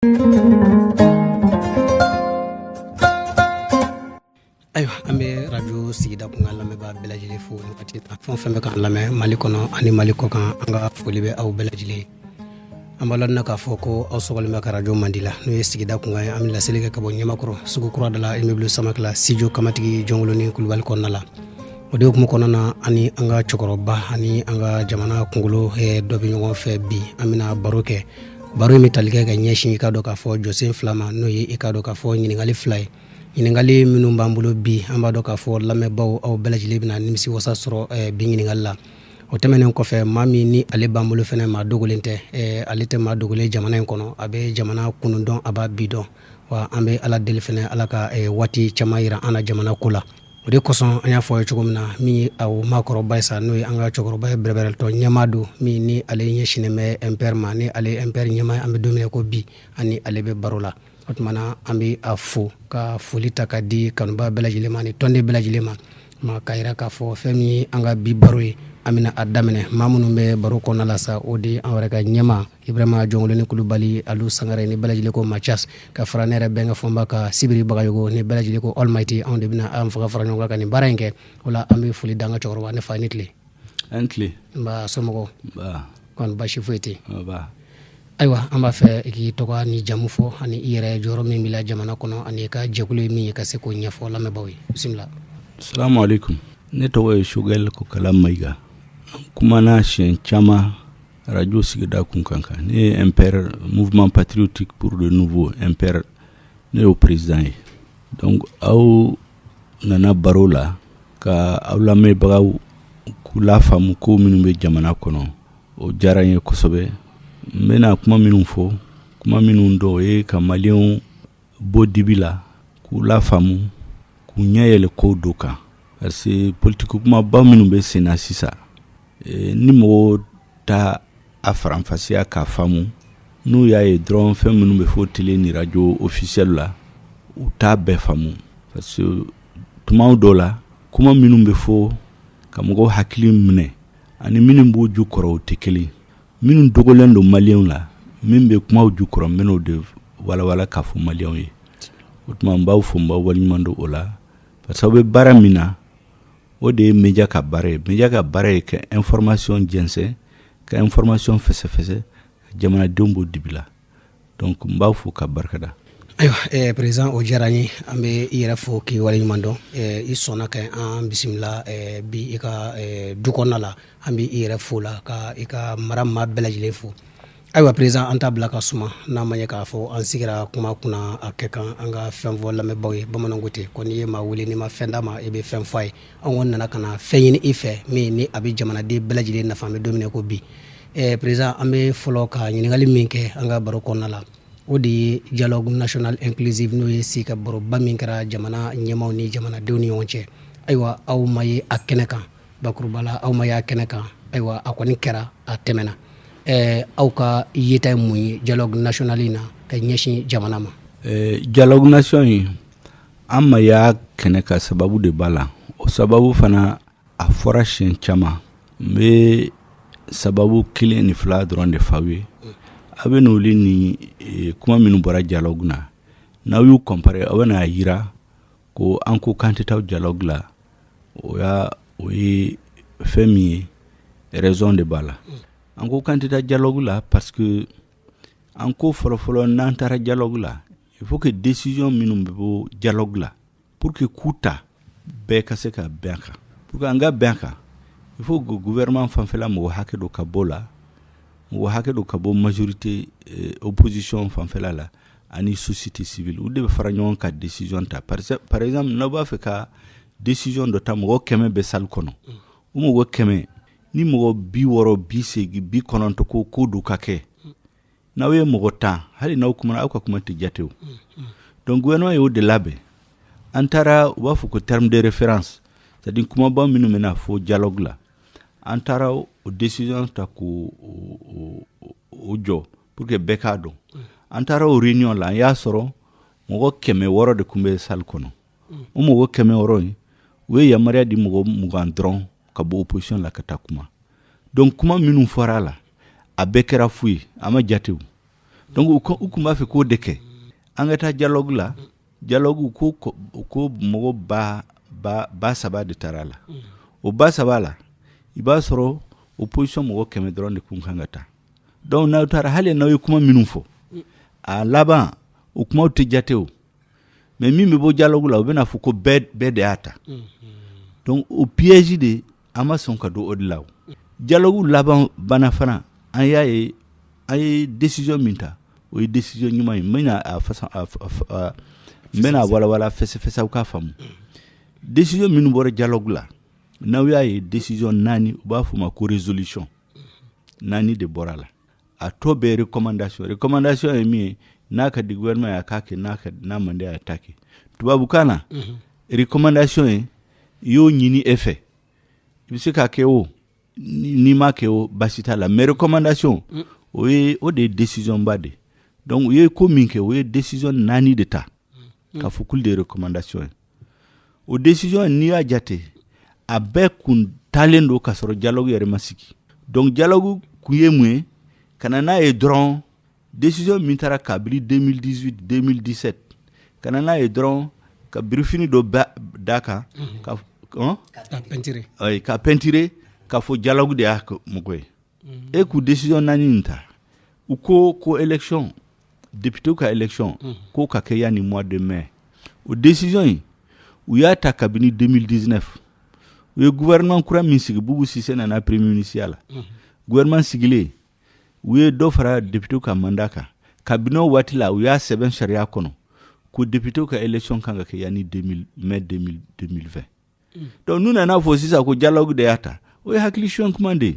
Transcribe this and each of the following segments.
Ayo ambe radio Siguida Kunkan lamɛ ba belajile fo wakati fɛn fɛn bɛ kan lamɛ Mali kɔnɔ ani Mali kɔ kan an ka foli bɛ aw belajile ambalonna ka fɔ ko aw sɔgɔlen ka radio Mandila no ye Siguida Kunkan ye an bɛ laseli kɛ ka bɔ Ɲamakɔrɔ sugu kura dala immeuble Samakila studio kamatigi jɔnkoloni Kulubali kɔnɔna la o de hukumu kɔnɔna ani an ka cɛkɔrɔba ani an ka jamana kunkolo dɔ bɛ ɲɔgɔn fɛ bi an bɛna baro kɛ baro in bɛ tali kɛ ka ɲɛsin i ka dɔn k'a fɔ jɔsen fila ma n'o ye i ka dɔn k'a fɔ ɲininkali fila ye ɲininkali minnu b'an bolo bi an b'a dɔn k'a fɔ lamɛnbaw aw bɛɛ lajɛlen bɛna nimisi wasa sɔrɔ bi ɲininkali la o tɛmɛnen kɔfɛ maa min ni ale b'an bolo fɛnɛ maa dogolen tɛ ale tɛ maa dogolen jamana in kɔnɔ a bɛ jamana kunun dɔn a b'a bi dɔn wa an bɛ ala deli fɛnɛ ala ka waati caman yira an na jamana ko la o de kosɔn an y'a fɔ ye cogo min na min ye aw maakɔrɔba ye sa n'o ye an ka cɛkɔrɔba ye bɛrɛbɛrɛtɔ ɲɛmaa don min ni ale ɲɛsinnen bɛ MPR ma ni ale MPR ɲɛmaa ye an bɛ don min na ko bi ani ale bɛ baro la o tumana an bɛ a fo ka foli ta ka di kanuba bɛɛ lajɛlen ma ni tɔnden bɛɛ lajɛlen ma ka yira k'a fɔ fɛn min ye an ka bi baro ye an bɛna a daminɛ maa minnu bɛ baro kɔnɔna la sa o de an yɛrɛ ka ɲɛmaa Ibrahima Jɔnkoloni Kulubali Alu Sangare ni bɛɛ lajɛlen ko Mathias ka fara ne yɛrɛ bɛnkɛ fɔnba ka Sibiri Bagayogo ni bɛɛ lajɛlen ko Almighty anw de bɛna an faga fara ɲɔgɔn kan ka nin baara in kɛ o la an bɛ foli da an ka cɛkɔrɔba ne fa ni tile an tile nba somɔgɔw kɔni basi foyi tɛ ayiwa an b'a fɛ i k'i tɔgɔ ni jamu fɔ ani i yɛrɛ jɔyɔrɔ min b'i la jamana kɔnɔ ani i ka jɛkulu ye min ye ka se k'o ɲɛfɔ lamɛnbaaw ye bisimila. Salamu alaikum ne tɔgɔ ye Choguel ko kala Mayiga kumana siɲɛ caman radio Siguida Kunkan kan ne ye MPR mouvement patriotique pour le nouveau MPR ne y'o président ye donc aw nana baro la ka aw lamɛnbagaw k'u lafaamu ko minnu bɛ jamana kɔnɔ o diyara n ye kosɛbɛ n bɛna kuma minnu fɔ kuma minnu dɔw ye ka maliyɛnw bɔ dibi la k'u lafaamu k'u ɲɛ yɛlɛ kow dɔ kan parce que politique kumaba minnu bɛ sen na sisan ni mɔgɔw ta a faranfasiya k'a faamu n'u y'a ye dɔrɔn fɛn minnu bɛ fɔ télé ni radio officiel la u t'a bɛɛ faamu parce que tumaw dɔw la kuma minnu bɛ fɔ ka mɔgɔw hakili minɛ ani minnu b'u ju kɔrɔ o tɛ kelen minnu dogolen don maliyɛnw la min bɛ kumaw ju kɔrɔ n bɛn'o de walawala k'a fɔ maliyɛnw ye o tuma n b'aw fo n b'aw waleɲuman dɔn o la parce que aw bɛ baara min na o de ye média ka baara ye média ka baara ye ka information jɛnsɛn ka information fɛsɛfɛsɛ jamanadenw b'o dibi la donc n b'aw fo ka barika da. Ayiwa président o diyara n ye an bɛ i yɛrɛ fo k'i waleɲuman dɔn i sɔnna ka an bisimila bi i ka du kɔnɔna la an bɛ i yɛrɛ fo la ka i ka mara maa bɛɛ lajɛlen fo ayiwa président an t'a bila ka suma n'a ma ɲɛ k'a fɔ an sigira kuma kunna a kɛ kan an ka fɛn fɔ lamɛnbaaw ye bamananw ko ten ko n'i ye maa wele n'i ma fɛn d'a ma i bɛ fɛn fɔ a ye an kɔni nana ka na fɛn ɲini i fɛ min ni a bɛ jamanaden bɛɛ lajɛlen nafa an bɛ don min na ko bi président an bɛ fɔlɔ ka ɲininkali min kɛ an ka baro kɔnɔna la o de ye dialogue national inclusive n'o ye sigi ka baroba min kɛra jamana ɲɛmaw ni jamanadenw ni ɲɔgɔn cɛ ayiwa aw ma ye a kɛnɛ kan bakuruba la aw ma ye a kɛnɛ kan ayiwa a kɔni kɛra a tɛmɛna aw ka yeta ye mun ye dialogue national in na ka ɲɛsin jamana ma. Dialogue national in an ma y'a kɛnɛ ka sababu de b'a la o sababu fana a fɔra siɲɛ caman n bɛ sababu kelen ni fila dɔrɔn de f'aw ye a bɛ n'olu ni kuma minnu bɔra dialogue na n'aw y'u comparer aw bɛna yira ko an ko k'an tɛ taa dialogue la o ye fɛn min ye raison de b'a la an ko k'an tɛ taa dialogue la parce que an ko fɔlɔfɔlɔ n'an taara dialogue la il faut que décision minnu bɛ bɔ dialogue la pour que k'u ta bɛɛ ka se ka bɛn a kan pour que an ka bɛn a kan il faut que gouvernement fanfɛla mɔgɔ hakɛ dɔ ka bɔ la mɔgɔ hakɛ dɔ ka bɔ majorité opposition fanfɛla la ani société civile u de bɛ fara ɲɔgɔn ka décision ta par exemple n'aw b'a fɛ ka décision dɔ ta mɔgɔ 100 bɛ salle kɔnɔ o mɔgɔ 100 ni mɔgɔ 60 80 90 ko ko do ka kɛ n'aw ye mɔgɔ 10 hali n'aw kumana aw ka kuma tɛ jate o donc gouvernement y'o de labɛn an taara u b'a fɔ ko terme de référence c'est-à-dire kumaba minnu bɛna fɔ dialogue la an taara o décision ta k'o jɔ pour que bɛɛ k'a dɔn an taara o réunion la an y'a sɔrɔ mɔgɔ 600 de tun bɛ salle kɔnɔ o mɔgɔ 600 in u ye yamaruya di mɔgɔ 20 dɔrɔn ka bɔ opposition la ka taa kuma donc kuma minnu fɔra la a bɛɛ kɛra fu ye a ma jatew donc u kun b'a fɛ k'o de kɛ an ka taa dialogue la dialogue ko mɔgɔ ba saba de taara la o ba saba la i b'a sɔrɔ opposition mɔgɔ 100 dɔrɔn de kun kan ka taa donc n'aw taara hali n'aw ye kuma minnu fɔ a laban o kumaw tɛ jate o mais min bɛ bɔ dialogue la o bɛna fɔ ko bɛɛ de y'a ta donc o piège de an ma sɔn ka don o de la o dialogue laban bana fana an y'a ye an ye décision min ta o ye décision ɲuman ye n bɛna a façon n bɛna walawala fɛsɛfɛsɛw k'a faamu décision minnu bɔra dialogue la n'aw y'a ye décision 4 u b'a fɔ ma ko résolution 4 de bɔra la a tɔ bɛɛ recommandation ye min ye n'a ka di gouvernement y'a k'a kɛ n'a man di a y'a ta kɛ tubabukan na recommandation ye i y'o ɲini e fɛ i bɛ se k'a kɛ o n'i ma kɛ o basi t'a la mais recommandation o de ye décision ba de donc u ye ko min kɛ o ye décision 4 de ta k'a fɔ k'olu de ye recommandation ye o décision n'i y'a jate a bɛɛ kun taalen don ka sɔrɔ dialogue yɛrɛ ma sigi donc dialogue kun ye mun ye ka na n'a ye dɔrɔn décision min taara kabili 2018 2017 ka na n'a ye dɔrɔn ka birifini dɔ d'a kan ka peinturer ka fɔ dialogue de y'a mɔgɔ ye e k'u décision 4 nin ta u ko élection député ka élection ko ka kɛ yani mois de mai o décision yi u y'a ta kabini 2019 u ye gouvernement kura min sigi Bubu Sise nana premier ministre la gouvernement sigilen u ye dɔ fara député ka mandat kan kabini o waati la u y'a sɛbɛn sariya kɔnɔ ko député ka élection kan ka kɛ yani mai 2020 donc n'u nana fɔ sisan ko dialogue de y'a ta o ye hakili suɲɛ kuma de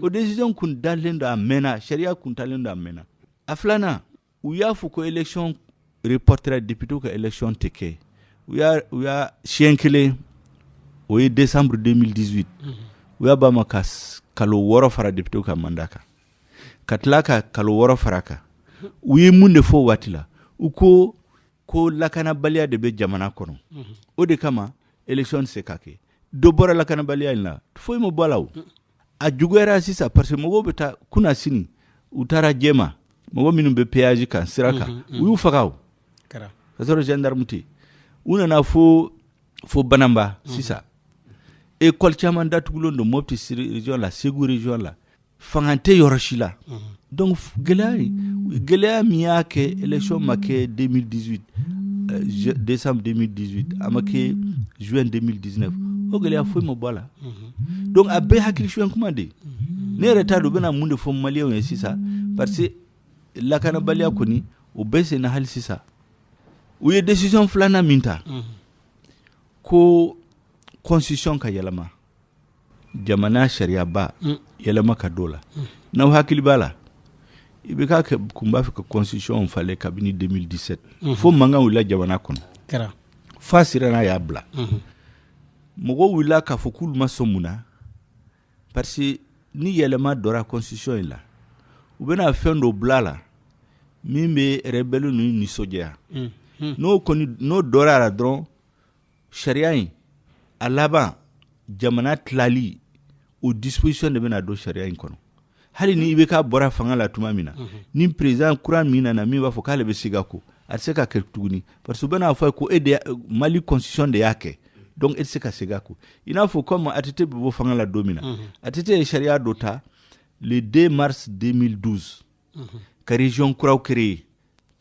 o décision kun dalen don a mɛnna sariya kun talen don a mɛnna a filanan u y'a fɔ ko élection reportera député ka élection tɛ kɛ u y'a siɲɛ kelen o ye décembre 2018 u y'a ba ma ka kalo 6 fara député ka mandat kan ka tila ka kalo 6 fara kan u ye mun de fɔ waati la u ko lakanabaliya de bɛ jamana kɔnɔ o de kama élection se ka kɛ dɔ bɔra lakanabaliya in la foyi ma bɔ a la o a juguyara sisan parce que mɔgɔw bɛ taa kunna sini u taara jɛma mɔgɔ minnu bɛ péage kan sira kan u y'u faga o ka sɔrɔ gendarme tɛ u nana fo Banamba sisan école caman datugulen don Mopti région la Segu région la fanga tɛ yɔrɔ si la donc gɛlɛya min y'a kɛ élection ma kɛ 2018 décembre 2018 a ma kɛ juin 2019 o gɛlɛya foyi ma bɔ a la donc a bɛɛ hakili suɲɛ kuma de ne yɛrɛ t'a dɔn u bɛna mun de fɔ maliyɛnw ye sisan parce que lakanabaliya kɔni o bɛɛ senna hali sisan u ye décision filanan min ta ko constitution ka yɛlɛma jamana sariyaba yɛlɛma ka don la n'aw hakili b'a la i bɛ k'a kun b'a fɛ ka constitution falen kabini 2017 fo mankan wulila jamana kɔnɔ fa siranna y'a bila mɔgɔw wulila k'a fɔ k'olu ma sɔn mun na parce que ni yɛlɛma dɔra constitution in la u bɛna fɛn dɔ bila la min bɛ rebelle ninnu nisɔndiya n'o dɔra la dɔrɔn sariya in a laban jamana tilali o disposition de bɛna don sariya in kɔnɔ hali ni i bɛ k'a bɔra fanga la tuma min na ni président kura min nana min b'a fɔ k'ale bɛ segin a ko a tɛ se ka kɛ tuguni parce que u bɛna fɔ ko Mali constitution de y'a kɛ donc e tɛ se ka segin a ko i n'a fɔ comme ATT bɛ bɔ fanga la don min na ATT ye sariya dɔ ta le 2 mars 2012 ka région kuraw créer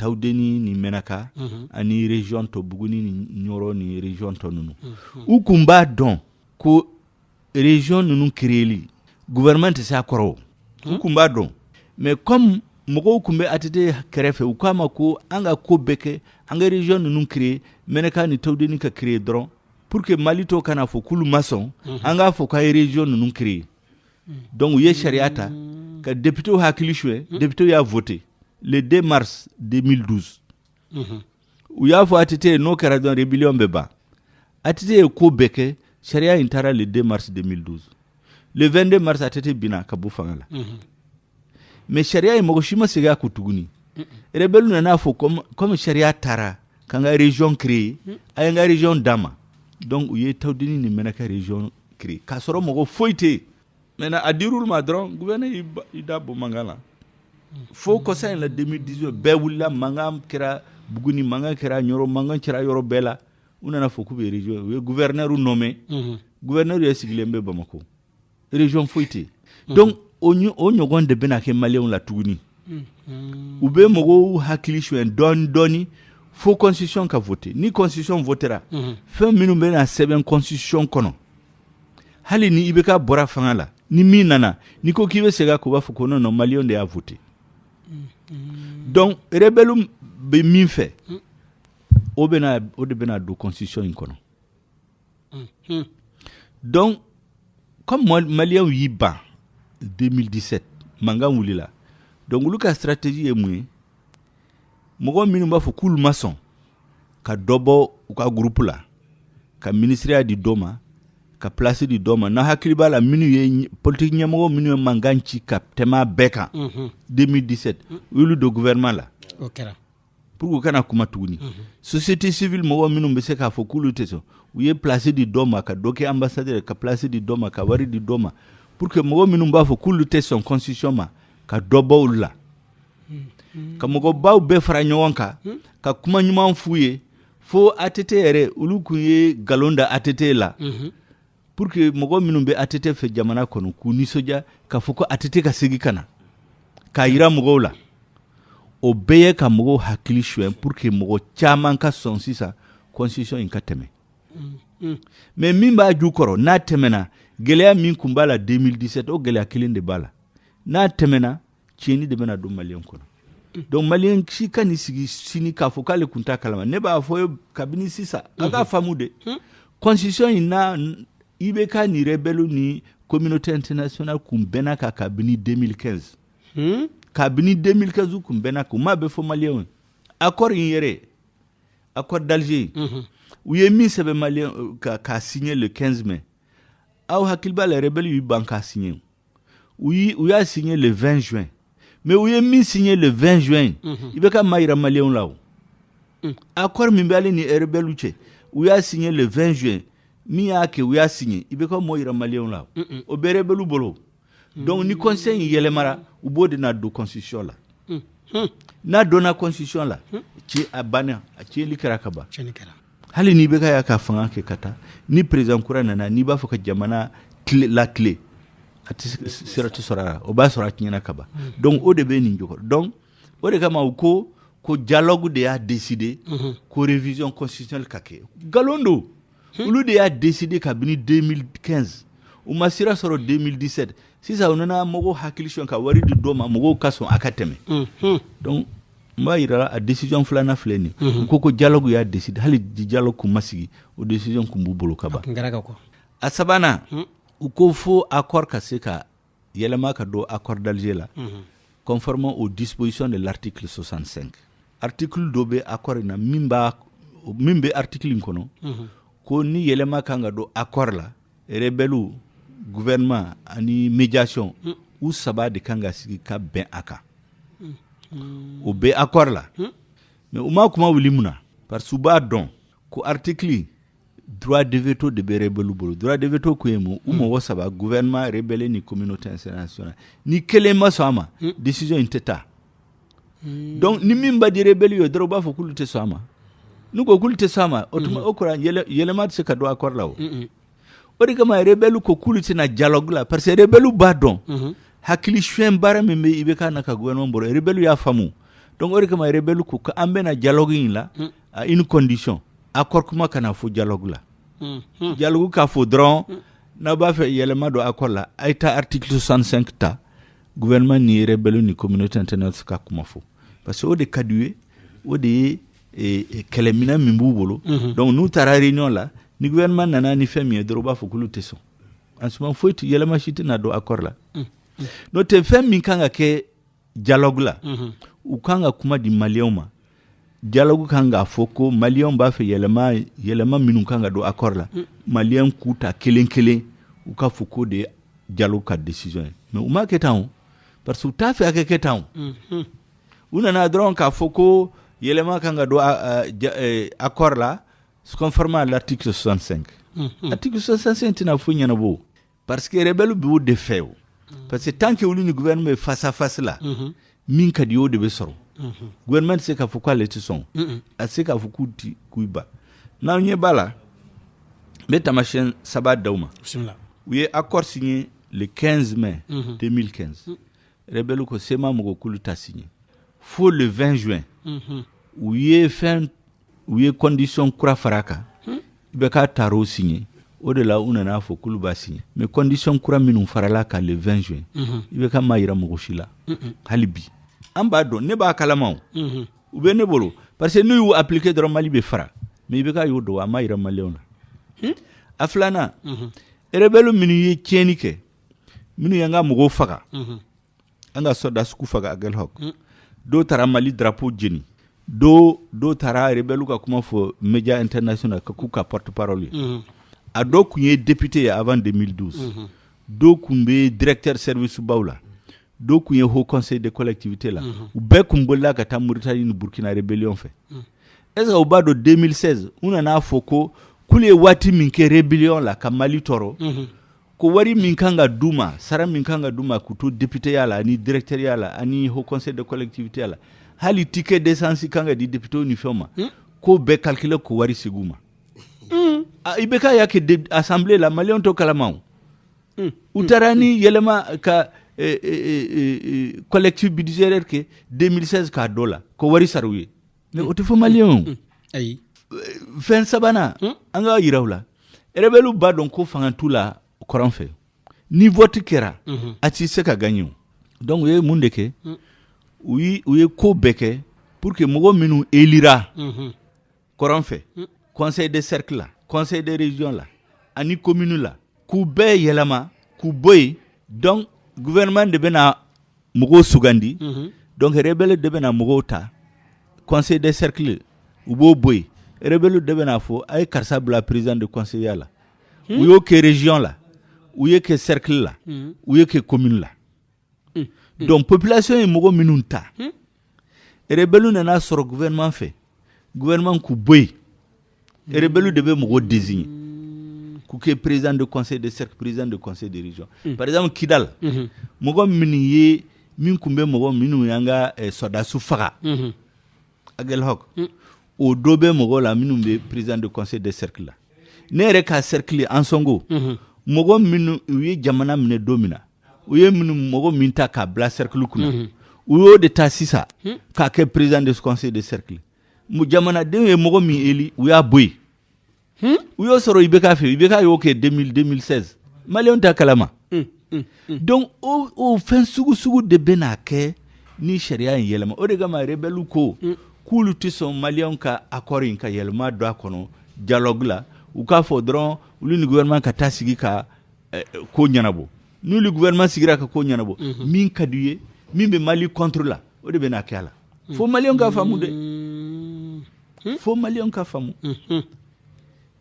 Tawdeni ni Menaka ani région to Buguni ni Nyoro ni région to nunu u kun b'a dɔn ko région nunu créeli gouvernement tɛ se a kɔrɔ u kun b'a dɔn mais comme mɔgɔw kun bɛ ATT kɛrɛfɛ u k'a ma ko an ka ko bɛɛ kɛ an ka région nunu créer Menaka ni Tawdeni ka créer dɔrɔn pour que Mali to kana fɔ k'olu ma sɔn an k'a fɔ k'a ye région nunu créer donc u ye sariya ta ka député hakili suɲɛ député y'a voté le 2 mars 2012 u y'a fɔ ATT n'o kɛra dɔn rébellion bɛ ban ATT ye ko bɛɛ kɛ sariya in taara le 2 mars 2012 le 22 mars ATT bina ka bɔ fanga la mais sariya in mɔgɔ si ma segin a ko tuguni rebelle nana fɔ comme sariya taara k'an ka région créer a ye n ka région d'a ma donc u ye Tawdeni ni Menaka région créer k'a sɔrɔ mɔgɔ foyi tɛ yen maintenant a dir'u ma dɔrɔn gouverneur i da bɔ mankan la fo ko sa la 2018 be wula mangam kira buguni manga kira nyoro manga kira yoro bela unana fo ku be région we gouverneur nommé gouverneur ya sigilembe Bamako région foité donc o nyogon de benake malien la tuguni ube mogo hakili shwen doni fo constitution ka voter ni constitution votera fe minu be na 7 constitution kono hali ni ibeka bora fanga la ni minana ni ko kibe sega ko ba fo kono no malien de a voter donc rebelum be min fait o de bena do constitution in kono donc comme malien yi ba 2017 manga wulila donc luka stratégie est moué mogo minu ba fo cool maçon ka dobo ka groupe la ka ministère di doma ka place di doma na hakliba la minu ye politique nyamo minu manganchi ka tema beka 2017 wulu do gouvernement la okera pour kana kuma tuguni société civile mogo minu mbese ka fo cool teso uye place di doma ka doke ambassadeur ka place di doma ka wari di doma pour que mogo minu ba fo cool teso constitution ma ka dobo la ka mogo baw be fara nyonka ka kuma nyuma fuye fo atete ere uluku ye galonda atete la pour que mogo minnu be atete fe jamana kono ku nisoja ka foko atete ka segi kana ka yira mogo la o beye ka mogo hakili shwen pour que mogo chaman ka son sisa constitution in ka teme mais min ba jukoro na temena gelea min kumbala 2017 o gelea kilinde bala na temena chini de bena do malien kono donc malien si kani sigi sini ka fo kale kunta kalama ne ba fo kabini sisa aga famude constitution ina ibeka ni rebelu ni communauté internationale kumbena ka kabini 2015 kabini 2015 kumbena ko mabe fo malien accord yere accord d'Alger où yé mi sebe malien ka signé le 15 mai aw hakilba les rebelles yu banka signé où a signé le 20 juin. Mais où est mis signé le 20 juin, il y a maïra malien là. Accord mimbali ni rebelle où a signé le 20 juin, mi a que où a signé, il y a maïra malien là. Au berebelu bolo. Donc ni conseil yelemara ou bo de na do constitution là. Na dona constitution là. Ci abana, ci likarakaba. Hali ni beka ya ka fanga ke kata, ni président kurana na ni ba foka jamana la clé. Siratu sorara o ba sora tinyana kaba donc o de be ni joko donc o de kama ko dialogue de a décidé ko révision constitutionnelle kake galondo ulu de a décidé kabini 2015 o masira soro 2017 sisa onana mogo hakilishon ka wari di doma mogo kaso akateme donc mbayira a décision flana fleni ko dialogue ya décidé hali di dialogue ko masigi o décision ko mbubolo kaba ngaraga ko asabana uko fo accord kaseka yelema ka do accord d'Alger là conformément aux dispositions de l'article 65 article dobe accord na mimbe article inkono ko ni yelema kanga do accord là rebelu gouvernement ani médiation ou saba de kanga sigi ka ben aka o be accord là mais uma kuma wilimuna par suba don ko article droit de veto de rebelu bolo droit de veto ko yemo umo wasaba gouvernement rebelle ni communauté internationale ni kelema sama décision inteta donc ni mimba di rebelle yo droba fo kulute sama nuko kulute sama otuma okora yelema se ka do accord lawo odi kama rebelle ko kulute na dialogue la parce que rebelle ba don hakili shwen bara membe ibeka na ka gouvernement bolo rebelle ya famu donc odi kama rebelle ko ka ambe na dialogue la à une condition accord kuma kana fo dialogue la dialogue ka fo dron na ba fe yelema do accord la aita article 65 ta gouvernement ni rebelle ni communauté internationale ka kuma fo parce que o de kadué o de kelemina mimbu bolo donc nous tara réunion la ni gouvernement nana ni fait mieux droba fo kulu teso en ce moment faut yelema chiti na do accord la no te fait min kanga ke dialogue la u kanga kuma di malioma dialogue kanga foko malien ba fe yelema minu kanga do accord la malien kuta kelen u ka foko de dialogue ka décision mais uma ketan parce que ta fe ake ketan una na dron ka foko yelema kanga do accord la conformément à l'article 65 article 65 tina funya na bo parce que rebelle bu de fait parce que tant que le gouvernement face à face là min ka di o de be sɔrɔ gouvernement tɛ se k'a fɔ k'ale tɛ sɔn a tɛ se k'a fɔ k'u ba n'aw ɲɛ b'a la n bɛ taamasiyɛn saba d'aw ma u ye accord signé le 15 mai 2015 rebelle ko sema mɔgɔ k'olu ta signé fo le 20 juin u ye condition kura fara kan i bɛ k'a taar'o signé o de la u nana fɔ k'olu b'a signé mais condition kura minnu farala kan le 20 juin i bɛ ka ma yira mɔgɔ si la hali bi an b'a dɔn ne b'a kalama u bɛ ne bolo parce que n'u y'u appliqué dɔrɔn Mali bɛ fara mais i bɛ ka y'o dɔn a ma yira maliyɛnw na a filanan rebelle minnu ye tiɲɛni kɛ minnu y'an ka mɔgɔw faga an ka soldats faga Aguelhok dɔw taara Mali drapeau jeni dɔw taara rebelle ka kuma fɔ média international ka k'u ka porte parole ye a dɔw kun ye député ye avant 2012 dɔw kun bɛ directeur service baw la dɔw kun ye haut conseil de collectivité la u bɛɛ kun bolila ka taa Mauritanie ni Burkina rébellion fɛ est-ce que u b'a dɔn 2016 u nana fɔ ko k'ulu ye waati min kɛ rébellion la ka Mali tɔɔrɔ ko wari min kan ka d'u ma sara min kan ka d'u ma k'u to député ya la ani directeur ya la ani haut conseil de collectivité la hali ticket d'essence kan ka di député ni fɛnw ma k'o bɛɛ calculer ko wari seg'u ma i bɛ ka y'a kɛ assemblée la maliyɛnw to kalama u taara ni yɛlɛma ka collectif budgétaire kɛ 2016 k'a dɔ la ko wari sara u ye mais o tɛ fɔ maliyɛnw ayi fɛn sabanan an ka yira u la rebelle b'a dɔn ko fanga t'u la kɔrɔn fɛ ni vote kɛra a t'i se ka gagner donc u ye mun de kɛ u ye ko bɛɛ kɛ pour que mɔgɔ minnu élira kɔrɔn fɛ conseil de cercle la conseil de région la ani commune la k'u bɛɛ yɛlɛma k'u bɔ yen donc gouvernement de bɛna mɔgɔw sugandi donc rebelle de bɛna mɔgɔw ta conseil de cercle u b'o bɔ yen rebelle de bɛna fɔ a ye karisa bila président de conseil ya la u y'o kɛ région la u ye kɛ cercle la u ye kɛ commune la donc population ye mɔgɔ minnu ta rebelle nana sɔrɔ gouvernement fɛ gouvernement k'u bɔ yen rebelle de bɛ mɔgɔ désigner k'u kɛ président de conseil de cercle président de conseil de région par exemple Kidal mɔgɔ minnu ye min kun bɛ mɔgɔ minnu y'an ka soldats faga Aguelhok o dɔ bɛ mɔgɔ la minnu bɛ président de conseil de cercle la ne yɛrɛ ka cercle an sɔngo mɔgɔ minnu u ye jamana minɛ don min na u ye mɔgɔ min ta k'a bila cercle kunna u y'o de ta sisan k'a kɛ président de conseil de cercle jamanadenw ye mɔgɔ min eli u y'a bɔ yen u y'o sɔrɔ IBK fɛ IBK y'o kɛ 2016 maliyɛnw ta kalama donc o fɛn sugu de bɛ n'a kɛ ni sariya in yɛlɛma o de kama rebelle ko k'olu tɛ sɔn maliyɛnw ka accord in ka yɛlɛma don a kɔnɔ dialogue la u k'a fɔ dɔrɔn olu ni gouvernement ka taa sigi ka ko ɲɛnabɔ n'olu gouvernement sigira ka ko ɲɛnabɔ min ka d'u ye min bɛ Mali contre la o de bɛ n'a kɛ a la fo maliyɛnw ka faamu dɛ fo maliyɛnw ka faamu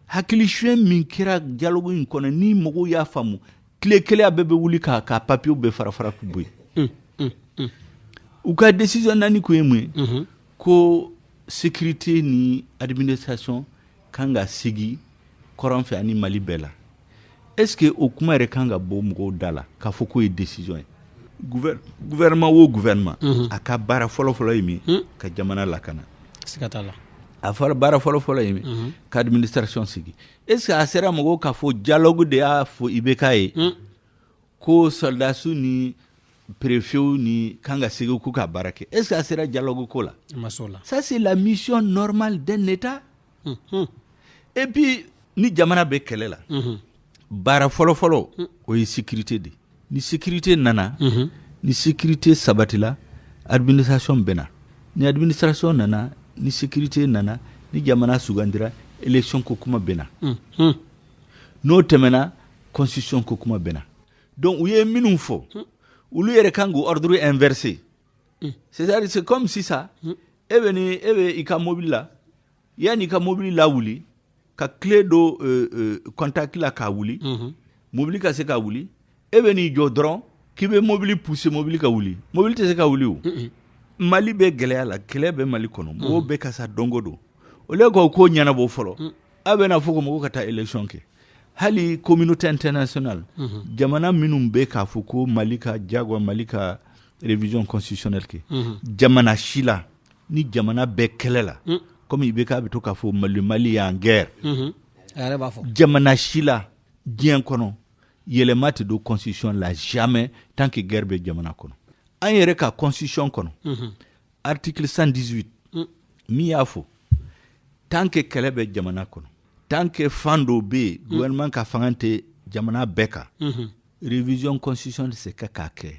hakili suɲɛ min kɛra dialogue in kɔnɔ ni mɔgɔw y'a faamu tile kelen a bɛɛ bɛ wuli ka papier bɛɛ fara k'u bɔ yen u ka décision naani kun ye mun ye ko sécurité ni administration kan ka sigi kɔrɔn fɛ ani Mali bɛɛ la est-ce que o kuma yɛrɛ kan ka bɔ mɔgɔw da la k'a fɔ k'o ye décision ye gouvernement o gouvernement a ka baara fɔlɔ ye min ka jamana lakana siga t'a la a fɔra baara fɔlɔ ye min ka administration sigi est-ce que a sera mɔgɔw k'a fɔ dialogue de y'a fɔ IBK ye ko soldats ni préfet ni kan ka sigi k'u ka baara kɛ est-ce que a sera dialogue ko la ça c'est la mission normale d'un état et puis ni jamana bɛ kɛlɛ la baara fɔlɔ o ye sécurité de ni sécurité nana ni sécurité sabatila administration bɛna ni administration nana ni sécurité nana ni jamana sugandira élection ko kuma bɛna n'o tɛmɛna constitution ko kuma bɛna donc u ye minnu fɔ olu yɛrɛ kan k'o ordre inversé c'est-à-dire c'est comme si ça e bɛ i ka mobile la yanni i ka mobile lawuli ka clé do contact la k'a wuli mobile ka se ka wuli e bɛ n'i jɔ dɔrɔn k'i bɛ mobile pousser mobile ka wuli mobile tɛ se ka wuli o Mali bɛ gɛlɛya la kɛlɛ bɛ Mali kɔnɔ mɔgɔw bɛ kasa dongo don o le ko ɲɛnabɔ fɔlɔ a bɛ na fɔ ko mɔgɔw ka taa élection kɛ hali communauté internationale jamana minnu bɛ k'a fɔ ko Mali ka diyagoya Mali ka révision constitutionnelle ke jamana shila ni jamana bɛɛ kɛlɛ la comme i bɛ k'a bɛ to k'a fɔ Mali y'en guerre jamana shila diɲɛ kɔnɔ yɛlɛma tɛ don constitution la jamais tant que guerre bɛ jamana kɔnɔ an yɛrɛ ka constitution kɔnɔ article 118 min y'a fɔ tant que kɛlɛ bɛ jamana kɔnɔ tant que fan dɔ bɛ yen gouvernement ka fanga tɛ jamana bɛɛ kan révision constitution tɛ se ka k'a kɛ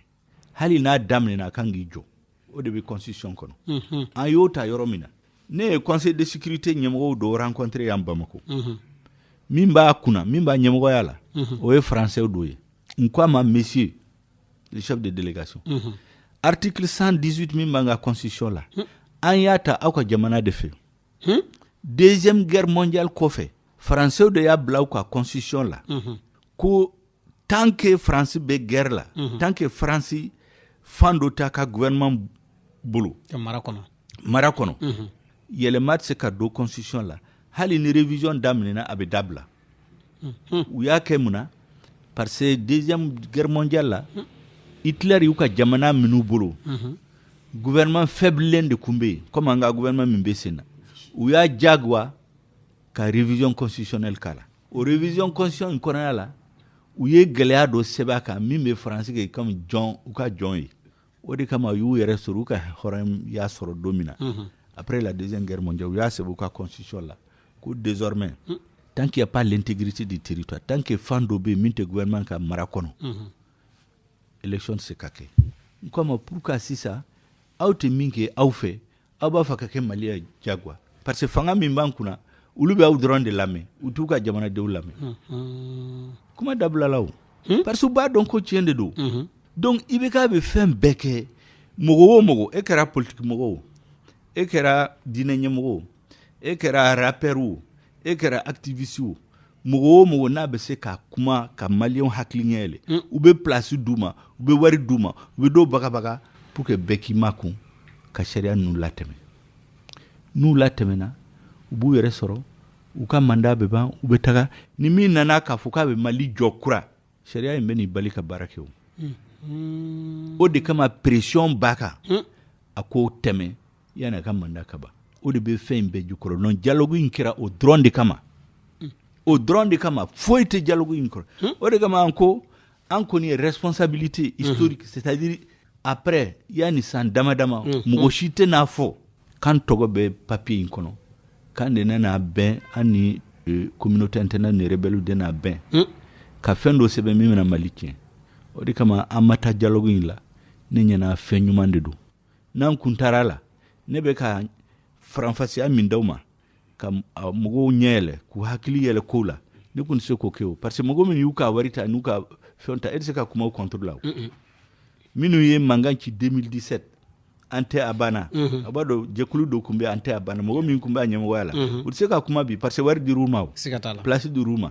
hali n'a daminɛna a kan k'i jɔ o de bɛ constitution kɔnɔ an y'o ta yɔrɔ min na ne ye conseil de sécurité ɲɛmɔgɔw dɔw rencontré yan Bamako min b'a kunna min b'a ɲɛmɔgɔya la o ye français dɔw ye n ko a ma monsieur le chef de délégation article 118 min b'an ka constitution la an y'a ta aw ka jamana de fɛ deuxième guerre mondiale kɔfɛ français de y'a bila u ka constitution la ko tant que France bɛ guerre la tant que France fan dɔ t'a ka gouvernement bolo mara kɔnɔ yɛlɛma tɛ se ka don constitution la hali ni révision daminɛna a bɛ dabila u y'a kɛ mun na parce que deuxième guerre mondiale la Hitler y'u ka jamana minnu bolo gouvernement faible de tun bɛ yen comme an ka gouvernement min bɛ sen na u y'a jagoya ka révision constitutionnelle k'a la o révision constitution kɔnɔna la u ye gɛlɛya dɔ sɛbɛn a kan min bɛ faransi kɛ comme jɔn u ka jɔn ye o de kama u y'u yɛrɛ sɔrɔ u ka hɔrɔnya sɔrɔ don min na après la deuxième guerre mondiale u y'a sɛbɛn u ka constitution la ko désormais tant qu'il n'y a pas l'intégrité du territoire tant que fan dɔ bɛ yen min tɛ gouvernement ka mara kɔnɔ élection tɛ se ka kɛ n ko a ma pourquoi sisan aw tɛ min kɛ aw fɛ aw b'a fɛ ka kɛ Mali ye jagoya parce que fanga min b'an kunna olu bɛ aw dɔrɔn de lamɛn u t'u ka jamanadenw lamɛn kuma dabila la o parce que u b'a dɔn ko tiɲɛ de don donc i bɛ k'a bɛ fɛn bɛɛ kɛ mɔgɔ o mɔgɔ e kɛra politique mɔgɔ o e kɛra diinɛ ɲɛmɔgɔ o e kɛra rappeur o e kɛra activiste o mɔgɔ o mɔgɔ n'a bɛ se ka kuma ka maliyɛnw hakili ɲɛ yɛlɛ u bɛ place d'u ma u bɛ wari d'u ma u bɛ dɔw bagabaga pour que bɛɛ k'i makun ka sariya ninnu latɛmɛ n'u latɛmɛna u b'u yɛrɛ sɔrɔ u ka mandat bɛ ban u bɛ taga ni min nana k'a fɔ k'a bɛ Mali jɔ kura sariya in bɛ nin bali ka baara kɛ o o de kama pression b'a kan a k'o tɛmɛ yanni a ka mandat ka ban o de bɛ fɛn in bɛɛ jukɔrɔ non dialogue in kɛra o dɔrɔn de kama o dɔrɔn de kama foyi tɛ dialogue in kɔrɔ o de kama an ko an kɔni ye responsabilité historique c'est-à-dire après yanni san dama dama mɔgɔ si tɛ n'a fɔ k'an tɔgɔ bɛ papier in kɔnɔ k'an de nana bɛn an ni communauté internationale ni rebelles de n'a bɛn ka fɛn dɔ sɛbɛn min bɛna Mali tiɲɛ o de kama an ma taa dialogue in la ne ɲɛna fɛn ɲuman de don n'an kun taara la ne bɛ ka faranfasiya min d'aw ma ka mɔgɔw ɲɛ yɛlɛ k'u hakili yɛlɛ kow la ne kun tɛ se k'o kɛ o parce que mɔgɔ min y'u ka wari ta n'u ka fɛn ta e tɛ se ka kuma o contre la o minnu ye mankan ci 2017 an tɛ a banna a b'a dɔn jɛkulu dɔ tun bɛ an tɛ a banna mɔgɔ min tun bɛ a ɲɛmɔgɔya la u tɛ se ka kuma bi parce que wari dir'u ma o place dir'u ma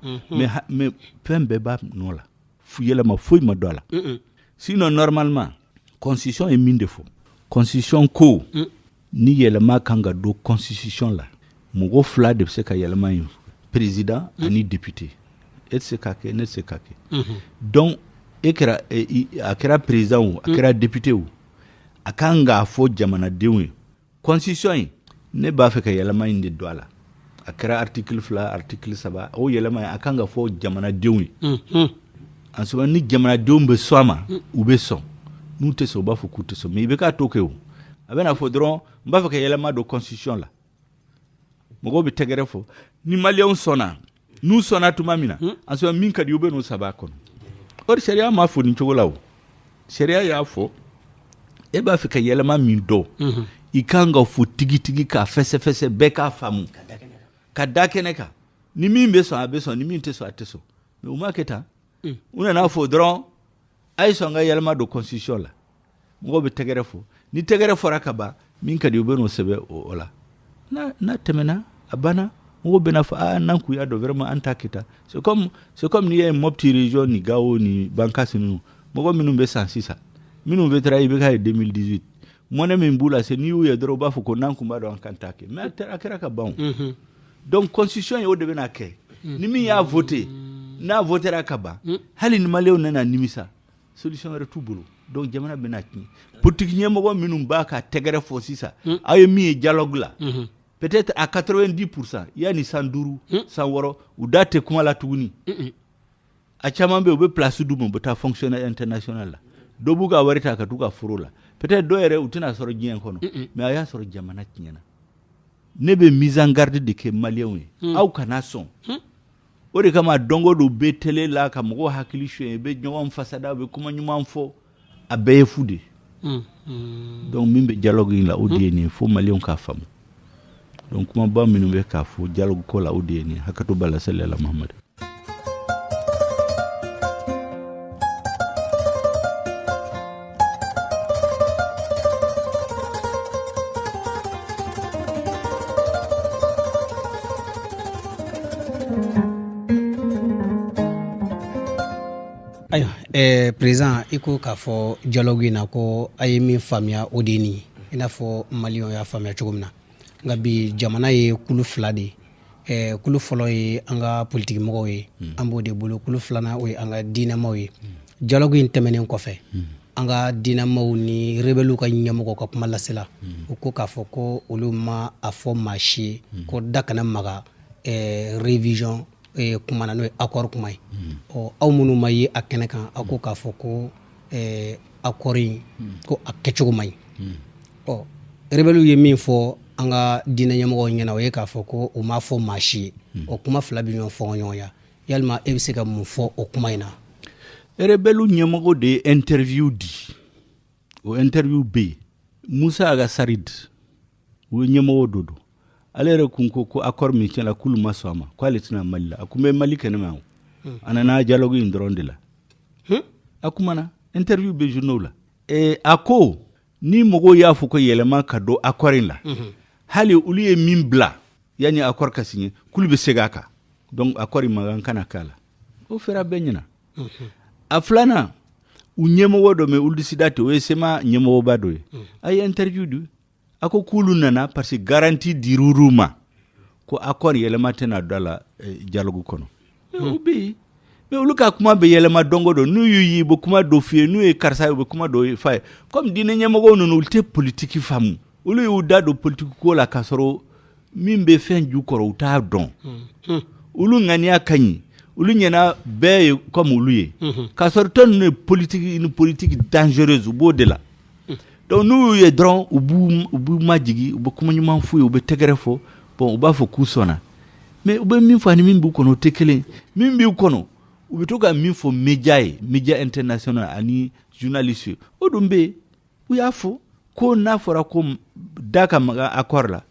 mais fɛn bɛɛ b'a nɔ la yɛlɛma foyi ma don a la sinon normalement constitution ye min de fɔ constitution ko ni yɛlɛma kan ka don constitution la mɔgɔ fila de bɛ se ka yɛlɛma in président ani député e tɛ se k'a kɛ ne tɛ se k'a kɛ donc e kɛra a kɛra président o a kɛra député o a kan k'a fɔ jamanadenw ye constitution in ne b'a fɛ ka yɛlɛma in de don a la a kɛra article 2 article 3 o yɛlɛma in a kan ka fɔ jamanadenw ye en ce moment ni jamanadenw bɛ sɔn a ma u bɛ sɔn n'u tɛ sɔn u b'a fɔ k'u tɛ sɔn mais i bɛ k'a to kɛ o a bɛ na fɔ dɔrɔn n b'a fɛ ka yɛlɛma don constitution la mɔgɔw bɛ tɛgɛrɛ fɔ ni maliyɛnw sɔnna n'u sɔnna tuma min na en ce moment min ka di u bɛ n'u saba kɔnɔ or sariya m'a fɔ nin cogo la o sariya y'a fɔ e b'a fɛ ka yɛlɛma min dɔn i kan ka fɔ tigitigi k'a fɛsɛfɛsɛ bɛɛ k'a faamu ka da kɛnɛ kan ni min bɛ sɔn a bɛ sɔn ni min tɛ sɔn a tɛ sɔn mais u m'a kɛ tan u nana fɔ dɔrɔn a ye sɔn ka yɛlɛma don constitution la mɔgɔw bɛ tɛgɛrɛ fɔ ni tɛgɛrɛ fɔra ka ban min ka di u bɛ n'o sɛbɛn o la n'a tɛmɛna a banna mɔgɔw bɛna fɔ n'an kun y'a dɔn vraiment an t'a kɛ tan c'est comme n'i ye Mopti région ni Gao ni Bankasi ninnu mɔgɔ minnu bɛ san sisan minnu bɛ taara i bɛ k'a ye 2018 mɔnɛ min b'u la se n'i y'u ye dɔrɔn u b'a fɔ ko n'an kun b'a dɔn an kan t'a kɛ mais a kɛra ka ban donc constitution ye o de bɛna kɛ ni min y'a voté n'a votera ka ban hali ni maliyɛnw nana nimisa solution wɛrɛ t'u bolo donc jamana bena ki politique ñemogo minum ba ka tegere fo sisa ay mi dialogue la peut-être à 90% yani 100 100 woro ou date kuma la tuguni a caman be place du mo beta fonctionnaire international la do buga warita ka tuga furo la peut-être do yere utina soro gien kono mais aya soro jamana tinyana ne be mise en garde de ke malien we au kana son o de kama dongo do be tele la ka mo hakili shwe be nyom fasada be kuma nyuma fo a be fude donc mimbe dialogue la odieni fo malien ka fam donc kuma ba minu be ka fo dialogue ko la odieni hakato bala sallallahu muhammad. Président iko k'a fɔ dialogue in na ko a ye min faamuya o de ni i n'a fɔ maliyɛnw y'a faamuya cogo min na nka bi jamana ye kulu fila de ye kulu fɔlɔ ye an ka politique mɔgɔw ye an b'o de bolo kulu filanan o ye an ka diinɛmaw ye dialogue in tɛmɛnen kɔfɛ an ka diinɛmaw ni rebelliw ka ɲɛmɔgɔ ka kuma lasela u ko k'a fɔ ko olu ma a fɔ maa si ye ko da kana maga révision kuma na n'o ye accord kuma ye aw minnu ma ye a kɛnɛ kan aw ko k'a fɔ ko accord in ko a kɛcogo man ɲi rebelliw ye min fɔ an ka diinɛ ɲɛmɔgɔw ɲɛna o ye k'a fɔ ko u m'a fɔ maa si ye o kuma fila bɛ ɲɔgɔn fɔ ɲɔgɔn ya yalima e bɛ se ka mun fɔ o kuma in na. rebelliw ɲɛmɔgɔ de ye interview di o interview bɛ yen Musa Agasarid o ye ɲɛmɔgɔ dɔ don ale yɛrɛ kun ko accord min tiɲɛna k'olu ma sɔn a ma k'ale tɛna Mali la a kun bɛ Mali kɛnɛma o a nana dialogue in dɔrɔn de la a kumana interview bɛ journaux la a ko ni mɔgɔw y'a fɔ ko yɛlɛma ka don accord in la hali olu ye min bila yanni accord ka signer k'olu bɛ segin a kan donc accord in man kan ka k'a la o fɛra bɛɛ ɲɛna a filanan u ɲɛmɔgɔ dɔ mɛ olu sida tɛ o ye sema ɲɛmɔgɔba dɔ ye a ye interview di a ko k'olu nana parce que garantie dir'u ma ko accord yɛlɛma tɛna don a la dialogue kɔnɔ o bɛ yen mais olu ka kuma bɛ yɛlɛma dongo don n'u y'u ye u bɛ kuma dɔ f'i ye n'u ye karisa ye u bɛ kuma dɔ f'a ye comme diinɛ ɲɛmɔgɔw ninnu olu tɛ politique faamu olu y'u da don politique ko la k'a sɔrɔ min bɛ fɛn ju kɔrɔ u t'a dɔn olu ŋaniya ka ɲi olu ɲɛna bɛɛ ye comme olu ye k'a sɔrɔ tɔn ninnu ye une politique dangereuse u b'o de la donc n'u y'u ye dɔrɔn u b'u majigi u bɛ kuma ɲuman f'u ye u bɛ tɛgɛrɛ fɔ bon u b'a fɔ k'u sɔnna mais u bɛ min fɔ ani min b'u kɔnɔ o tɛ kelen min b'u kɔnɔ u bɛ to ka min fɔ média ye média international ani journaliste ye o dun bɛ yen u y'a fɔ ko n'a fɔra ko da ka maga accord la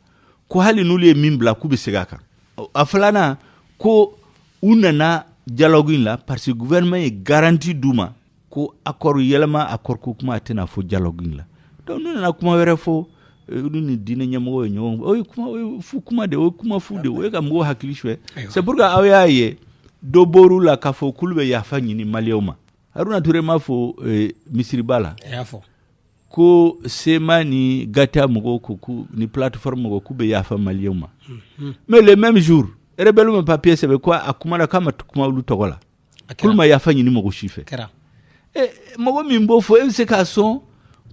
ko hali n'olu ye min bila k'u bɛ segin a kan a filanan ko u nana dialogue in la parce que gouvernement ye garantie d'u ma ko accord yɛlɛma accord ko kuma a tɛna fɔ dialogue in la donc n'u nana kuma wɛrɛ fɔ olu ni diinɛ ɲɛmɔgɔ ye ɲɔgɔn o ye fu kuma de o ye kuma fu de o ye ka mɔgɔw hakili suɲɛ c'est pour que aw y'a ye dɔ bɔr'u la k'a fɔ k'olu bɛ yafa ɲini maliyɛnw ma Haruna Ture m'a fɔ misiriba la ko sema ni gata mɔgɔw ko ni plateforme mɔgɔw k'u bɛ yafa maliyɛnw ma mais le même jour rebelle ma papier sɛbɛn ko a kuma na k'a ma kuma olu tɔgɔ la k'olu ma yafa ɲini mɔgɔ si fɛ mɔgɔ min b'o fɔ e bɛ se k'a sɔn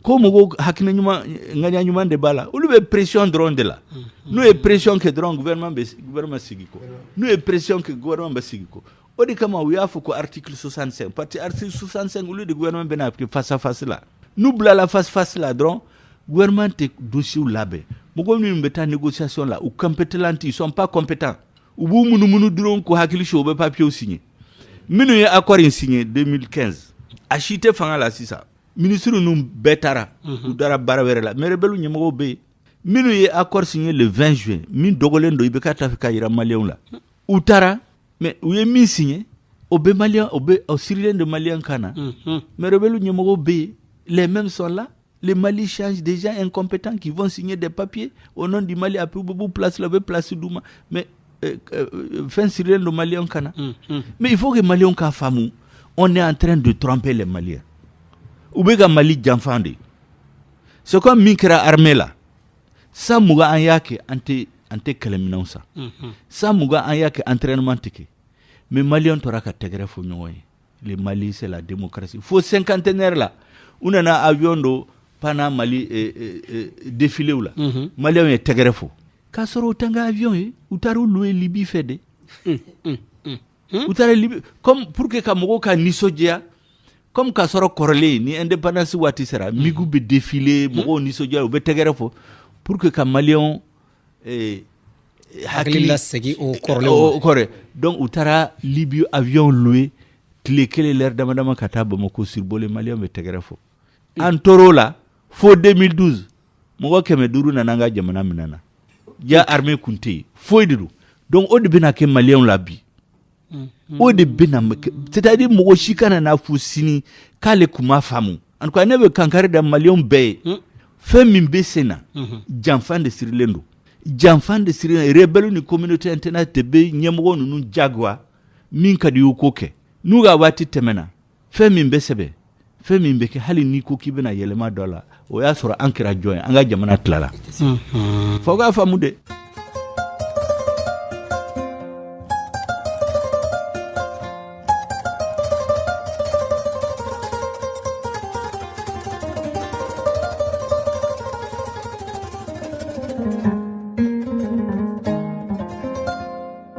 ko mɔgɔw hakilina ɲuman ŋaniya ɲuman de b'a la olu bɛ pression dɔrɔn de la n'u ye pression kɛ dɔrɔn gouvernement sigi kɔ n'u ye pression kɛ gouvernement bɛ sigi kɔ o de kama u y'a fɔ ko article 65 parce que article 65 olu de gouvernement bɛna appliquer face à face la n'u bilala face à face la dɔrɔn gouvernement tɛ dossier labɛn mɔgɔ minnu bɛ taa négociation la u compétents ils sont pas compétents u b'u munumunu dɔrɔn ko hakili su u bɛ papier signer minnu ye accord in signer 2015 a si tɛ fanga la sisan ministre ninnu bɛɛ taara u dara baara wɛrɛ la mais rebelle ɲɛmɔgɔw bɛ yen minnu ye accord signé le 20 juin min dogolen don i bɛ ka taa fɛ ka yira maliyɛnw la u taara mais u ye min signé o bɛ maliyɛn o bɛ o sirilen de maliyɛn kan na mais rebelle ɲɛmɔgɔw bɛ yen les mêmes sont là les Mali changent des gens incompétents qui vont signer des papiers au nom du Mali après u bɛ place la u bɛ place d'u ma mais fɛn sirilen don maliyɛn kan na mais il faut que maliyɛnw k'a faamu on est en train de tromper les Maliens u bɛ ka Mali janfan de c'est comme min kɛra armée la san mugan an y'a kɛ an tɛ kɛlɛminɛnw san san mugan an y'a kɛ entraînement tɛ kɛ mais Maliens tora ka tɛgɛrɛ fɔ ɲɔgɔn ye le Mali c'est la démocratie fo cinquantenaire la u nana avion do pana Mali défilé ou la Malien ye tɛgɛrɛ fo k'a sɔrɔ o tanga avion ye u taara louer Libye fɛ de u taara Libye comme pour que ka mɔgɔw ka nisɔndiya comme k'a sɔrɔ kɔrɔlen ni indépendance waati sera migu bɛ défilé mɔgɔw nisɔndiya u bɛ tɛgɛrɛ fo pour que ka Malien hakili la segi o kɔrɔlen donc u taara Libye avion louer tile kelen l'heure dama dama ka taa Bamako survoler Malien bɛ tɛgɛrɛ fo an tor'o la fo 2012 mɔgɔ 500 nana an ka jamana minɛ na ja armée kun tɛ yen foyi de don donc o de bɛna kɛ Malien la bi o de bɛna c'est-à-dire mɔgɔ si kana n'a fɔ sini k'ale kun ma faamu en tout cas ne bɛ kankari da Malien bɛɛ ye fɛn min bɛ sen na janfan de sirilen don janfan de sirilen rebelle ni communauté internationale de bɛ ɲɛmɔgɔ ninnu jagoya min ka di u ko kɛ n'u ka waati tɛmɛna fɛn min bɛ sɛbɛn fɛn min bɛ kɛ hali n'i ko k'i bɛna yɛlɛma dɔ la o y'a sɔrɔ an kɛra jɔn ye an ka jamana tilala fo k'a faamu de.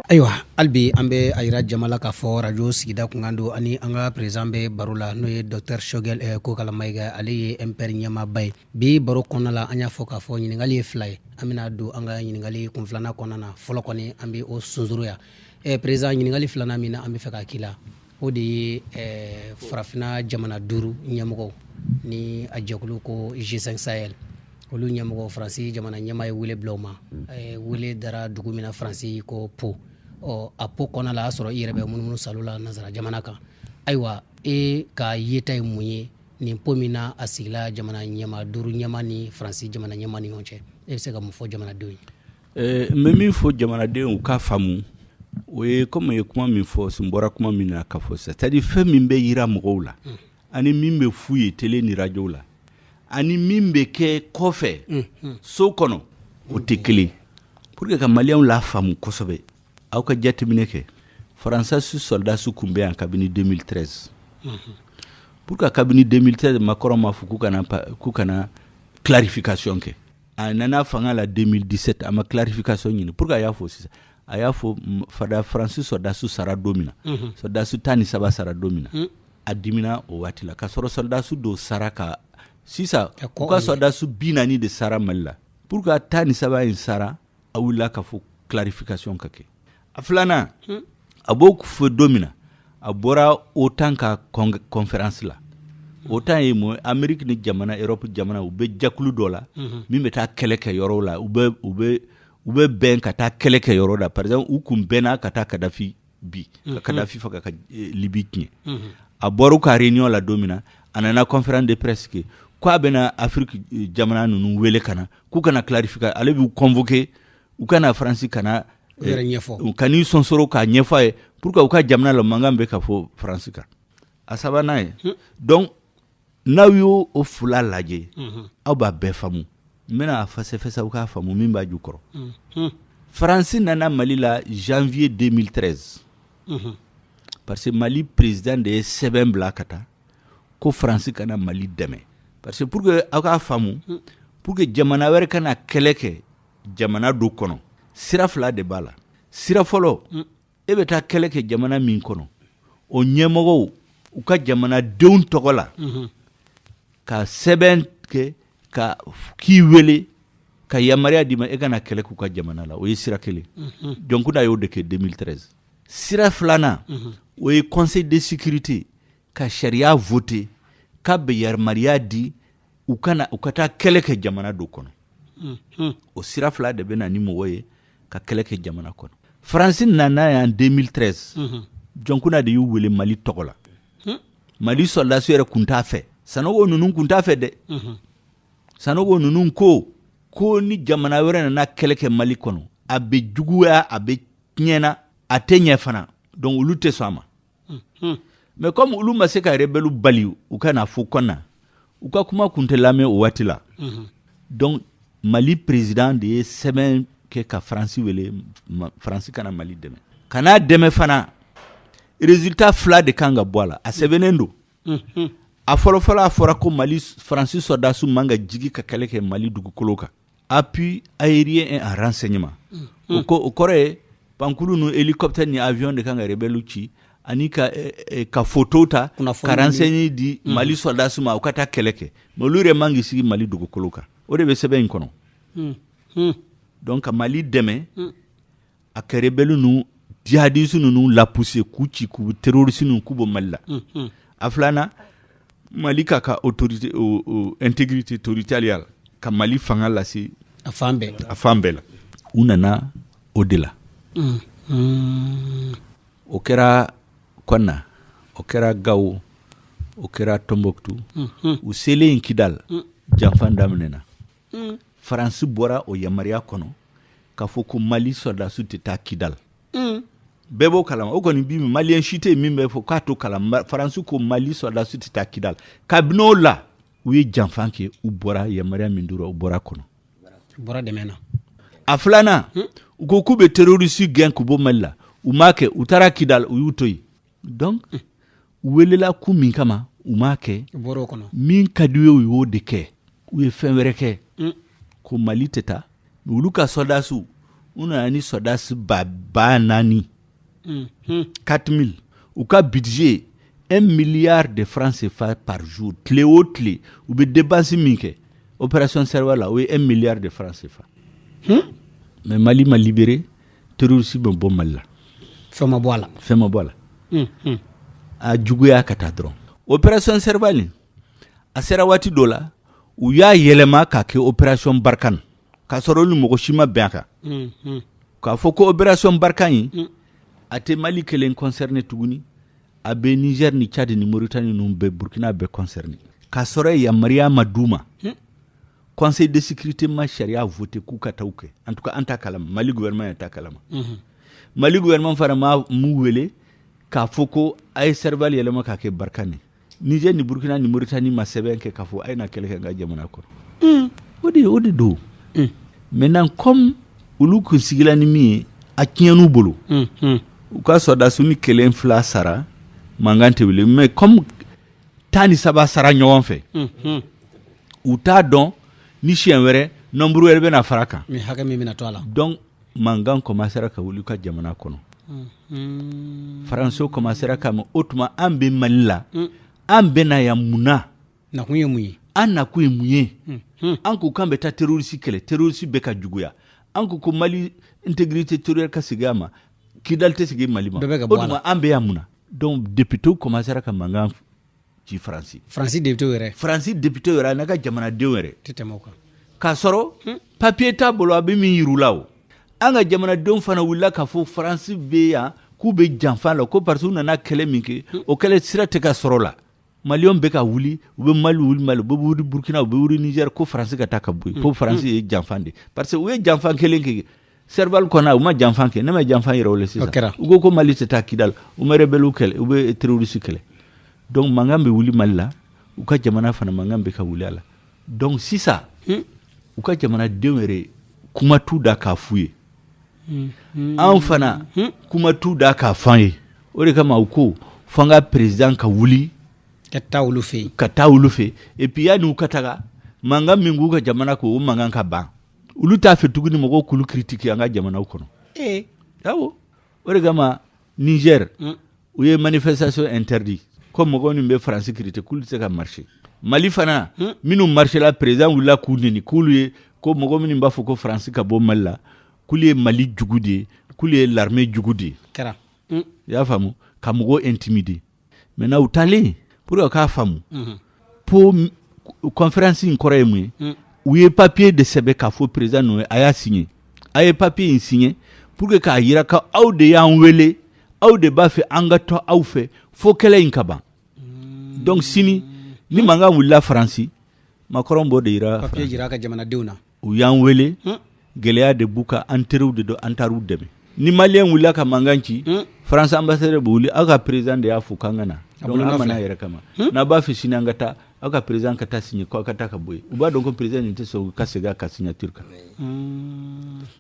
Ayiwa albi an bɛ a yira jama la k'a fɔ radio sigida kunkan don ani an ka président bɛ baro la n'o ye docteur Choguel Kokala Mayiga ale ye MPR ɲɛmaaba ye bi baro kɔnɔna la an y'a fɔ k'a fɔ ɲininkali ye 2 ye an bɛna don an ka ɲininkali kun filanan kɔnɔna na fɔlɔ kɔni an bɛ o sunsuruya président ɲininkali filanan min na an bɛ fɛ k'a k'i la o de ye farafinna jamana 5 ɲɛmɔgɔw ni a jɛkulu ko G5 Sahel olu ɲɛmɔgɔ Faransi jamana ɲɛmaa ye wele bila u ma wele dara dugu min na Faransi ko Po a Po kɔnɔna la a sɔrɔ i yɛrɛ bɛ munumunu salo la nanzara jamana kan ayiwa ka yeta ye mun ye nin Po min na a sigila jamana ɲɛmaa 5 ɲɛmaa ni Faransi jamana ɲɛmaa ni ɲɔgɔn cɛ e bɛ se ka mun fɔ jamanadenw ye n bɛ min fɔ jamanadenw u k'a faamu o ye comme ye kuma min fɔ n bɔra kuma min na ka fɔ c'est-à-dire fɛn min bɛ yira mɔgɔw la ani min bɛ f'u ye télé ni radio la ani min bɛ kɛ kɔfɛ so kɔnɔ o tɛ kelen pour que ka Malien la faamu kosɛbɛ aw ka jateminɛ kɛ Faransa su soldat su kun bɛ yan kabini 2013 pour que kabini 2013 Macron ma fɔ k'u kana clarification kɛ a nana fanga la 2017 a ma clarification ɲini pour que a y'a fɔ sisan a y'a fɔ fada Faransi soldat su sara don min na soldat su 13 sara don min na a dimina o waati la ka sɔrɔ soldat su dɔw sara ka sisan u ka soldat su 40 de sara Mali la pour que 13 in sara a wulila ka fɔ clarification ka kɛ a filanan a b'o fɔ don min na a bɔra OTAN ka conférence la OTAN ye mun Amérique ni jamana Europe jamana u bɛ jakulu dɔ la min bɛ taa kɛlɛ kɛ yɔrɔw la u bɛ bɛn ka taa kɛlɛ kɛ yɔrɔ la par exemple u kun bɛnna ka taa Kadhafi bi ka Kadhafi faga ka Libye tiɲɛ a bɔra ka réunion la don min na a nana conférence de presse kɛ ko a bɛna Afrique jamana ninnu wele ka na k'u kana clarifier ale b'u convoquer u kana Faransi kana kan'i sɔnsɔrɔ k'a ɲɛfɔ a ye pour que u ka jamana la mankan bɛ ka fɔ Faransi kan a sabanan ye donc n'aw y'o o 2 lajɛ aw b'a bɛɛ faamu n bɛna a fɛsɛfɛsɛ aw k'a faamu min b'a jukɔrɔ Faransi nana Mali la janvier 2013 parce que Mali président de ye sɛbɛn bila ka taa ko Faransi kana Mali dɛmɛ parce que pour que aw k'a faamu pour que jamana wɛrɛ kana kɛlɛ kɛ jamana do kɔnɔ sira 2 de b'a la sira fɔlɔ e bɛ taa kɛlɛ kɛ jamana min kɔnɔ o ɲɛmɔgɔw u ka jamanadenw tɔgɔ la ka sɛbɛn kɛ ka k'i wele ka yamaruya d'i ma e kana kɛlɛ k'u ka jamana la o ye sira kelen donc n'a y'o de kɛ 2013 sira 2nan o ye conseil de sécurité ka sariya voter ka bɛ yamaruya di u ka taa kɛlɛ kɛ jamana do kɔnɔ o sira 2 de bɛ na ni mɔgɔ ye ka kɛlɛ kɛ jamana kɔnɔ Faransi nana yan 2013 jɔnkuna de y'u wele Mali tɔgɔ la Mali soldats yɛrɛ kun t'a fɛ Sanogo ninnu kun t'a fɛ dɛ Sanogo ninnu ko ni jamana wɛrɛ nana kɛlɛ kɛ Mali kɔnɔ a bɛ juguya a bɛ tiɲɛna a tɛ ɲɛ fana donc olu tɛ sɔn a ma mais comme olu ma se ka rebelle bali u ka na fɔ kɔnna u ka kuma kun tɛ lamɛn o waati la donc Mali président de ye sɛbɛn kɛ ka Faransi wele Faransi kana Mali dɛmɛ kana dɛmɛ fana résultat 2 de kan ka bɔ a la a sɛbɛnnen don a fɔra ko Mali Francis soldats manga jigi ka kɛlɛ kɛ Mali dugukolo kan. Appui aérien et en renseignement. O kɔrɔ pankulu nu hélicoptère ni avion de kan ka rebelle ci ani ka photo ta ka renseigner di Mali soldats ma o ka ta kɛlɛ kɛ. Mais olu yɛrɛ mangi sigi Mali dugukolo kan. O de bɛ sɛbɛn in kɔnɔ. Donc ka Mali dɛmɛ a ka rebelle nu jihadistes nu la pousser ku ci ku terroristes nu ku bo Mali la. A filana Mali ka autorité intégrité territoriale ka Mali fanga lase a fan bɛɛ la u nana o de la. O kɛra Konna, o kɛra Gao, o kɛra Tombouctou, u selen Kidal janfan daminɛna. France bɔra o yamaruya kɔnɔ k'a fɔ ko Mali soldats tɛ taa Kidal. Bɛɛ b'o kalama o kɔni bi Malien cité min bɛ fɔ k'a to kalama France ko Mali soldats tɛ taa Kidal. Kabini o la u ye janfan kɛ u bɔra yamaruya min dira u bɔra kɔnɔ. Bɔra dɛmɛ na. A filanan u ko k'u bɛ terroristes gɛn k'u bɔ Mali la u m'a kɛ u taara Kidal u y'u to yen. Donc u welela ku min kama u m'a kɛ min ka di u y'o de kɛ u ye fɛn wɛrɛ kɛ ko Mali tɛ taa olu ka soldats u nana ni soldats ba 4,000 4,000 u ka budget 1 milliard de francs CFA par jour tile o tile u bɛ dépense min kɛ opération Serval la o ye 1 milliard de francs CFA. Mais Mali ma libéré terroristes bɛ bɔ Mali la. Fɛn ma bɔ a la. A juguya ka taa dɔrɔn. Opération Serval a sera waati dɔ la u y'a yɛlɛma k'a kɛ opération Barkhane k'a sɔrɔ olu mɔgɔ si ma bɛn a kan. K'a fɔ ko opération Barkhane a tɛ Mali kelen concerné tuguni a bɛ Niger ni Tchad ni Mauritanie ninnu bɛɛ Burkina bɛɛ concerné. K'a sɔrɔ yamaruya ma d'u ma. Conseil de sécurité ma charia a voté k'u ka taa u kɛ. En tout cas an t'a kalama Mali gouvernement t'a kalama. Mali gouvernement fana ma mu wele k'a fɔ ko a ye Serval yɛlɛma k'a kɛ Barkhane. Niger ni Burkina ni Mauritanie ma sɛbɛn kɛ k'a fɔ a ye na kɛlɛ kɛ n ka jamana kɔnɔ. O de don. Maintenant comme olu kun sigila ni min ye a tiɲɛn'u bolo. U ka soldats ni kelen fila sara mankan tɛ wuli mais comme 17 sara ɲɔgɔn fɛ. U t'a dɔn ni siɲɛ wɛrɛ nombre wɛrɛ bɛna fara kan. Mais hakɛ min bɛna to a la. Donc mankan commencera ka wuli ka jamana kɔnɔ. Faransiw commencera ka o tuma an bɛ Mali la an bɛna yan mun na. Nakun ye mun ye. An nakun ye mun ye. An ko k'an bɛ taa terroriste kɛlɛ terroriste bɛ ka juguya. An ko Mali intégrité territoriale ka segin a ma Kidal tɛ segin Mali ma. O tuma an bɛ yan mun na. Donc députés commencera ka mankan ci Faransi. Faransi député yɛrɛ n'a ka jamanadenw yɛrɛ. Tɛ tɛmɛ o kan. K'a sɔrɔ papier t'a bolo a bɛ min yir'u la o. An ka jamanadenw fana wulila k'a fɔ Faransi bɛ yan k'u bɛ janfa la ko parce que u nana kɛlɛ min kɛ o kɛlɛ sira tɛ ka sɔrɔ la. Maliens bɛ ka wuli u bɛ Mali u bɛ wuli Burkina u bɛ wuli Niger ko Faransi ka taa ka bɔ yen ko Faransi ye janfa de parce que u ye janfa kelen kɛ Serval kɔnɔ u ma janfa kɛ ne ma janfa yɛrɛ o la sisan u ko Mali tɛ taa Kidal u ma rebelle kɛlɛ u bɛ terroriste kɛlɛ donc mankan bɛ wuli Mali la u ka jamana fana mankan bɛ ka wuli a la donc sisan u ka jamanadenw yɛrɛ kuma t'u da k'a f'u ye an fana kuma t'u da k'a f'an ye o de kama u ko f'an ka président ka wuli ka taa olu fɛ et puis yanni u ka taga mankan min b'u ka jamana ko o mankan ka ban olu t'a fɛ tuguni mɔgɔw k'olu critiquer an ka jamanaw kɔnɔ awɔ o de kama Niger u ye manifestation interdit ko mɔgɔw min bɛ Faransi critiquer k'olu tɛ se ka marcher Mali fana minnu marcher la président wulila k'u neni k'olu ye ko mɔgɔ minnu b'a fɔ ko Faransi ka bɔ Mali la k'olu ye Mali jugu de ye k'olu ye l'armée jugu de ye i y'a faamu ka mɔgɔw intimider maintenant u taalen pour que k'a faamu po conférence in kɔrɔ ye mun ye u ye papier de sɛbɛn k'a fɔ président ninnu a y'a signé a ye papier in signé pour que k'a yira ko aw de y'an wele aw de b'a fɛ an ka to aw fɛ fo kɛlɛ in ka ban donc sini ni mankan wulila Faransi Macron b'o de yira papier jira ka jamanadenw na u y'an wele gɛlɛya de b'u kan an teriw de don an taar'u dɛmɛ ni malien wulila ka mankan ci France ambassadeur bɛ wuli aw ka président de y'a fɔ k'an ka na donc an mana yɛrɛ kama n'a b'a fɛ sini an ka taa aw ka président ka taa signer ko aw ka taa ka bɔ yen u b'a dɔn ko président nin tɛ sɔn ka segin a ka signature kan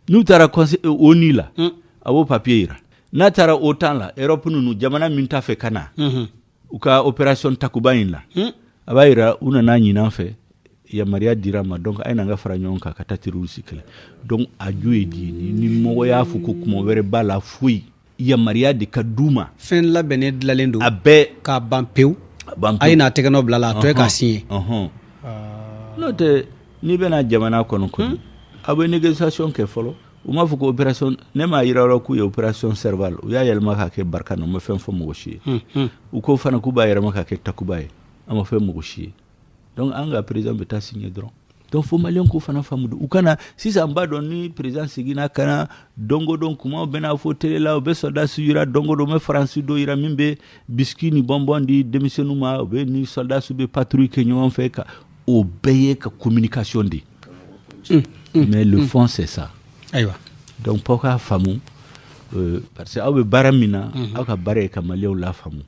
n'u taara ONU la a b'o papier yira n'a taara OTAN la Europe ninnu jamana min t'a fɛ ka na u ka opération takuba in la a b'a yira u nana ɲinan fɛ yamaruya dira ma donc a ye n'an ka fara ɲɔgɔn kan ka taa terroriste kɛlɛ donc a jo ye di ni mɔgɔ y'a fɔ ko kuma wɛrɛ b'a la foyi yamaruya de ka d'u ma fɛn labɛnnen dilanlen don a bɛɛ k'a ban pewu a ye n'a tɛgɛnɔ bila la a tɔ ye k'a signé n'o tɛ n'i bɛna jamana kɔnɔ kɔni a bɛ négociation kɛ fɔlɔ u m'a fɔ ko opération ne m'a yira la k'u ye opération serval u y'a yɛlɛma k'a kɛ barika na u ma fɛn fɔ mɔgɔ si ye u ko fana k'u b'a yɛlɛma k'a kɛ takuba ye a ma fɛn mɔgɔ si ye donc an ka président bɛ taa signer dɔrɔn donc fo maliyɛn k'u fana faamu u kana sisan b'a dɔn ni président seginna ka na don o don kumaw bɛna fɔ télé la u bɛ soldats yira don o don u bɛ faransi dɔ yira min bɛ biscuit ni bonbon di denmisɛnninw ma u bɛ ni soldats bɛ patrouille kɛ ɲɔgɔn fɛ ka o bɛɛ ye ka communication de mais le fond c'est ça ayiwa donc pour k'a faamu parce que aw bɛ baara min na aw ka baara ye ka maliyɛnw la faamu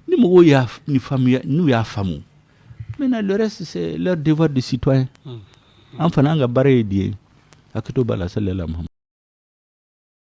ni mɔgɔw y'a ni faamuya n'u y'a faamu maintenant le reste c'est leur devoir de citoyen an fana an ka baara ye di ye hakɛto b'a la sallallahu alaihi wa sallam